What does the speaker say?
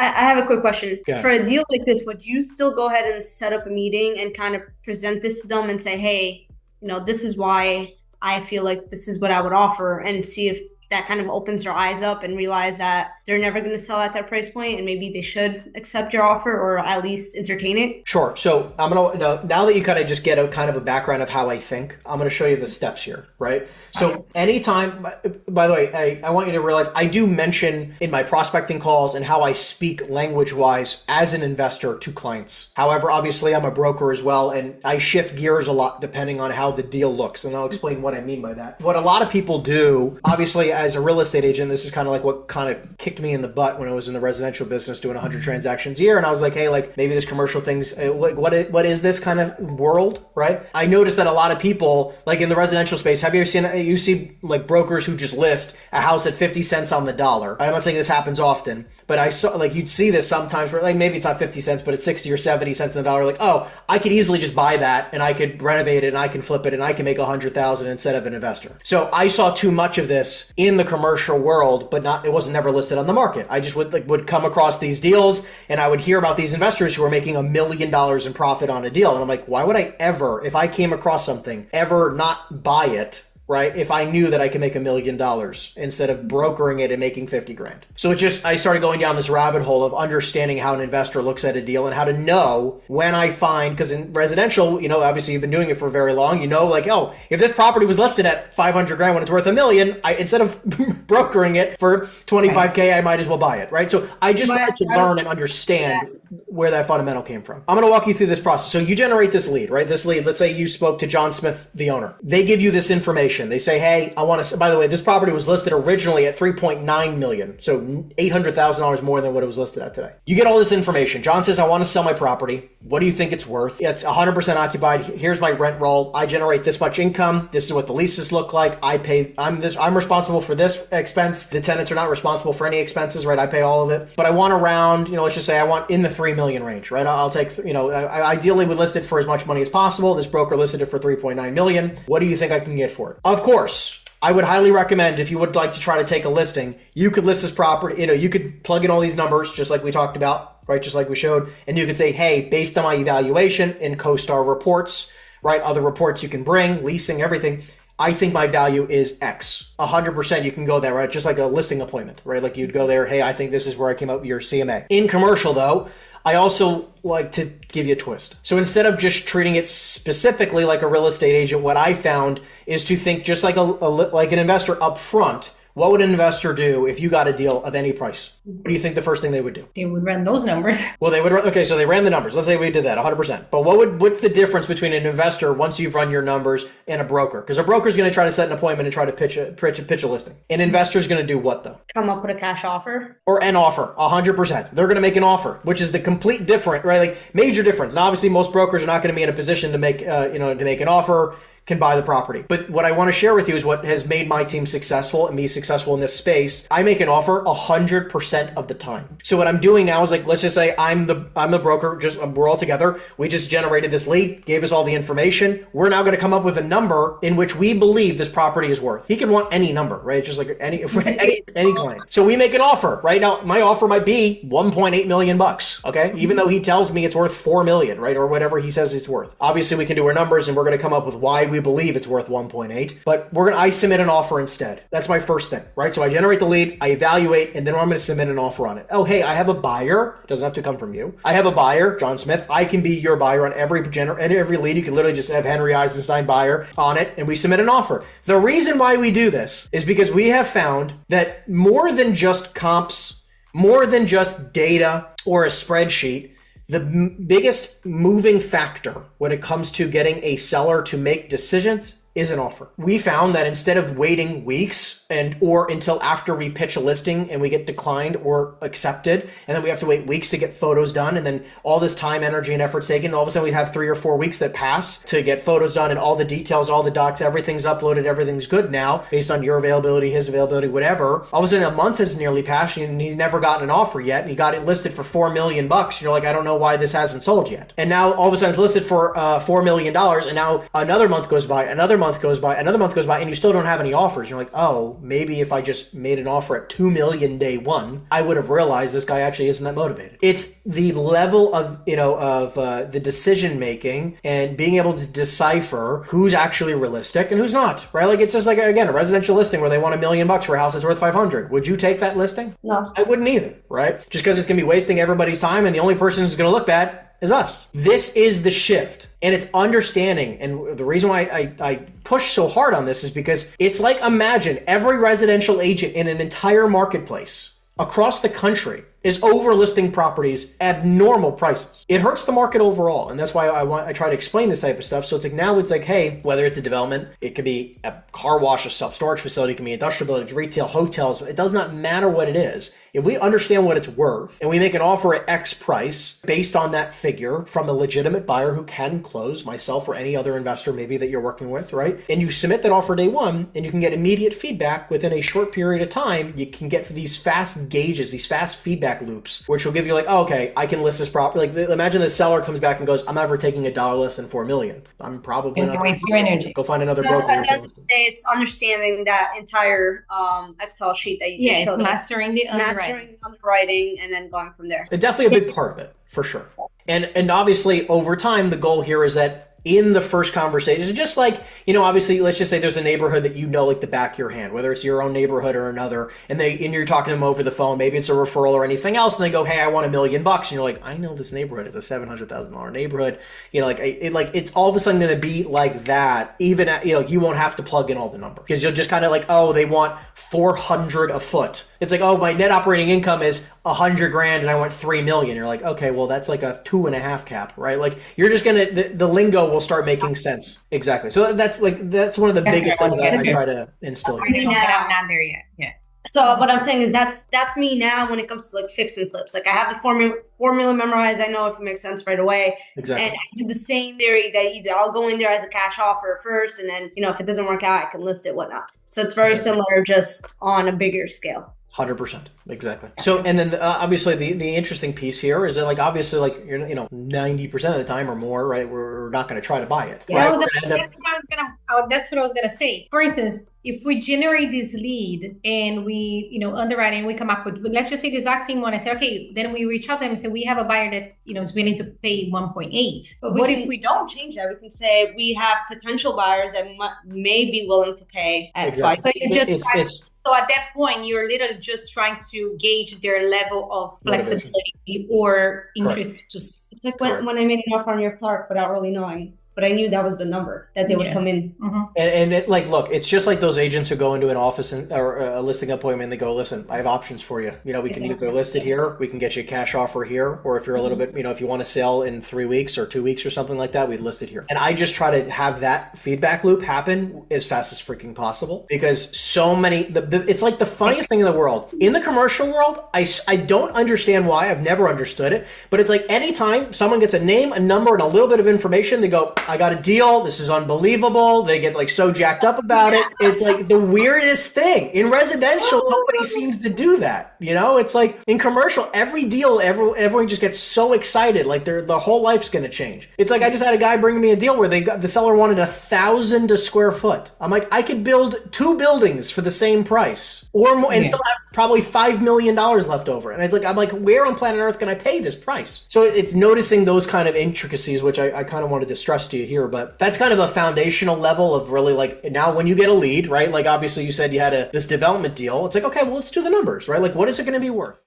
I have a quick question. Yeah. For a deal like this, would you still go ahead and set up a meeting and kind of present this to them and say, hey, this is why I feel like this is what I would offer, and see if that kind of opens their eyes up and realize that they're never going to sell at that price point and maybe they should accept your offer or at least entertain it? Sure. So I'm gonna now that you kind of just get a kind of a background of how I think, I'm gonna show you the steps here, right? So anytime, by the way, I want you to realize I do mention in my prospecting calls and how I speak language wise as an investor to clients. However, obviously I'm a broker as well, and I shift gears a lot depending on how the deal looks, and I'll explain what I mean by that. What a lot of people do, obviously, as a real estate agent, this is kind of like what kind of kicked me in the butt when I was in the residential business doing 100 transactions a year, and I was like, hey, like maybe this commercial thing's what is this kind of world, right? I noticed that a lot of people, like in the residential space, have you ever seen, you see like brokers who just list a house at 50 cents on the dollar. I'm not saying this happens often, but I saw, like, you'd see this sometimes where like maybe it's not 50 cents, but it's 60 or 70 cents on the dollar. Like, oh, I could easily just buy that and I could renovate it and I can flip it and I can make 100,000 instead of an investor. So I saw too much of this in the commercial world, but it wasn't never listed on the market. I just would come across these deals and I would hear about these investors who are making $1 million in profit on a deal. And I'm like, why would I ever, if I came across something, ever not buy it? Right? If I knew that I could make $1 million instead of brokering it and making 50 grand. So I started going down this rabbit hole of understanding how an investor looks at a deal and how to know when I find, because in residential, obviously you've been doing it for very long, like, oh, if this property was listed at 500 grand when it's worth $1 million, instead of brokering it for 25K, I might as well buy it. Right? So I just wanted to learn and understand where that fundamental came from. I'm going to walk you through this process. So you generate this lead, right? This lead, let's say you spoke to John Smith, the owner. They give you this information. They say, hey, I want to, by the way, this property was listed originally at 3.9 million. So $800,000 more than what it was listed at today. You get all this information. John says, I want to sell my property. What do you think it's worth? It's 100% occupied. Here's my rent roll. I generate this much income. This is what the leases look like. I'm responsible for this expense. The tenants are not responsible for any expenses, right? I pay all of it. But I want around, let's just say I want in the 3 million range, right? I'll take, I ideally would list it for as much money as possible. This broker listed it for 3.9 million. What do you think I can get for it? Of course, I would highly recommend, if you would like to try to take a listing, you could list this property, you could plug in all these numbers just like we talked about, right? Just like we showed. And you could say, hey, based on my evaluation in CoStar reports, right? Other reports you can bring, leasing, everything. I think my value is X. 100% you can go there, right? Just like a listing appointment, right? Like you'd go there, hey, I think this is where I came up with your CMA. In commercial though, I also like to give you a twist. So instead of just treating it specifically like a real estate agent, what I found is to think just like like an investor up front. What would an investor do if you got a deal of any price? What do you think the first thing they would do? They would run those numbers. Well, they would. Okay, so they ran the numbers. Let's say we did that 100%. But what's the difference between an investor once you've run your numbers and a broker? Because a broker is going to try to set an appointment and try to pitch a listing. An investor is going to do what though? Come up with a cash offer. Or an offer, 100%. They're going to make an offer, which is the complete different, right? Like major difference. Now, obviously, most brokers are not going to be in a position to make, to make an offer. Can buy the property. But what I want to share with you is what has made my team successful and me successful in this space. I make an offer 100% of the time. So what I'm doing now is like, let's just say I'm the broker, we're all together. We just generated this lead, gave us all the information. We're now going to come up with a number in which we believe this property is worth. He can want any number, right? It's just like any client. So we make an offer. Right now, my offer might be 1.8 million bucks. Okay. Even though he tells me it's worth 4 million, right? Or whatever he says it's worth. Obviously we can do our numbers and we're going to come up with why we believe it's worth 1.8, but I submit an offer instead. That's my first thing, right? So I generate the lead, I evaluate, and then I'm going to submit an offer on it. Oh, hey, I have a buyer. It doesn't have to come from you. I have a buyer, John Smith. I can be your buyer on every lead. You can literally just have Henry Eisenstein buyer on it, and we submit an offer. The reason why we do this is because we have found that more than just comps, more than just data or a spreadsheet, the biggest moving factor when it comes to getting a seller to make decisions is an offer. We found that instead of waiting weeks or until after we pitch a listing and we get declined or accepted, and then we have to wait weeks to get photos done, and then all this time, energy, and effort taken, all of a sudden we have 3 or 4 weeks that pass to get photos done and all the details, all the docs, everything's uploaded, everything's good now based on your availability, his availability, whatever. All of a sudden a month has nearly passed and he's never gotten an offer yet, and he got it listed for $4 million bucks. You're like, I don't know why this hasn't sold yet. And now all of a sudden it's listed for $4 million, and now another month goes by, another month goes by, another month goes by, and you still don't have any offers. You're like, oh, maybe if I just made an offer at 2 million day one, I would have realized this guy actually isn't that motivated. It's the level of, the decision making and being able to decipher who's actually realistic and who's not, right? Like, it's just like, again, a residential listing where they want $1 million for a house that's worth 500. Would you take that listing? No. I wouldn't either, right? Just because it's going to be wasting everybody's time and the only person who's going to look bad is us. This is the shift. And it's understanding. And the reason why I push so hard on this is because it's like, imagine every residential agent in an entire marketplace across the country is overlisting properties at abnormal prices. It hurts the market overall. And that's why I try to explain this type of stuff. So it's like, now it's like, hey, whether it's a development, it could be a car wash, a self-storage facility, it can be industrial buildings, retail, hotels. It does not matter what it is. If we understand what it's worth and we make an offer at X price based on that figure from a legitimate buyer who can close, myself or any other investor maybe that you're working with, right? And you submit that offer day one and you can get immediate feedback within a short period of time, you can get these fast gauges, these fast feedback loops, which will give you like, oh, okay, I can list this property. Like, imagine the seller comes back and goes, I'm never taking $1 less than $4 million. I'm probably not. Waste your energy. Go find another broker. At the end of the day, it's understanding that entire Excel sheet that you showed. Mastering the underwriting and then going from there. It's definitely a big part of it, for sure. And obviously, over time, the goal here is that in the first conversation, just like, obviously, let's just say there's a neighborhood that like the back of your hand, whether it's your own neighborhood or another, and you're talking to them over the phone, maybe it's a referral or anything else, and they go, hey, I want $1 million, and you're like, I know this neighborhood is a $700,000 neighborhood, it's all of a sudden going to be like that, even at, you won't have to plug in all the numbers, because you'll just kind of like, oh, they want 400 a foot. It's like, oh, my net operating income is 100 grand and I want 3 million. You're like, okay, well, that's like a 2.5 cap, right? Like, you're just gonna, the lingo will start making sense. Exactly. So that's one of the biggest things I try to instill here. I'm not there yet. Yeah. So what I'm saying is that's me now when it comes to like fix and flips. Like, I have the formula memorized. I know if it makes sense right away. Exactly. And I do the same theory that either I'll go in there as a cash offer first, and then if it doesn't work out, I can list it, whatnot. So it's very similar, just on a bigger scale. 100%. Exactly. So, and then obviously the interesting piece here is that, like, obviously, like, 90% of the time or more, right, we're not going to try to buy it. Yeah, right? That's what I was gonna say. For instance, if we generate this lead and we, underwrite and we come up with, let's just say the exact same one, I say, okay, then we reach out to them and say, we have a buyer that, is willing to pay 1.8. But what if we don't change that? We can say we have potential buyers that may be willing to pay X. Exactly. So at that point, you're literally just trying to gauge their level of flexibility or interest. It's like when I made an offer on your Clark without really knowing. But I knew that was the number that they would come in. Mm-hmm. And it, like, look, it's just like those agents who go into an office or a listing appointment and they go, listen, I have options for you. We can either list it here, we can get you a cash offer here, or if you're a little bit, if you want to sell in 3 weeks or 2 weeks or something like that, we'd list it here. And I just try to have that feedback loop happen as fast as freaking possible, because so many, it's like the funniest thing in the world. In the commercial world, I don't understand why, I've never understood it, but it's like anytime someone gets a name, a number, and a little bit of information, they go, I got a deal. This is unbelievable. They get like so jacked up about it. It's like the weirdest thing. In residential, nobody seems to do that. It's like in commercial, every deal, everyone just gets so excited. Like their whole life's going to change. It's like I just had a guy bring me a deal where the seller wanted 1,000 a square foot. I'm like, I could build 2 buildings for the same price or more and still have probably $5 million left over. And I'm like, where on planet Earth can I pay this price? So it's noticing those kind of intricacies, which I kind of wanted to stress to you here. But that's kind of a foundational level of really, like, now when you get a lead, right? Like, obviously you said you had this development deal. It's like, okay, well, let's do the numbers, right? Like, what is it going to be worth?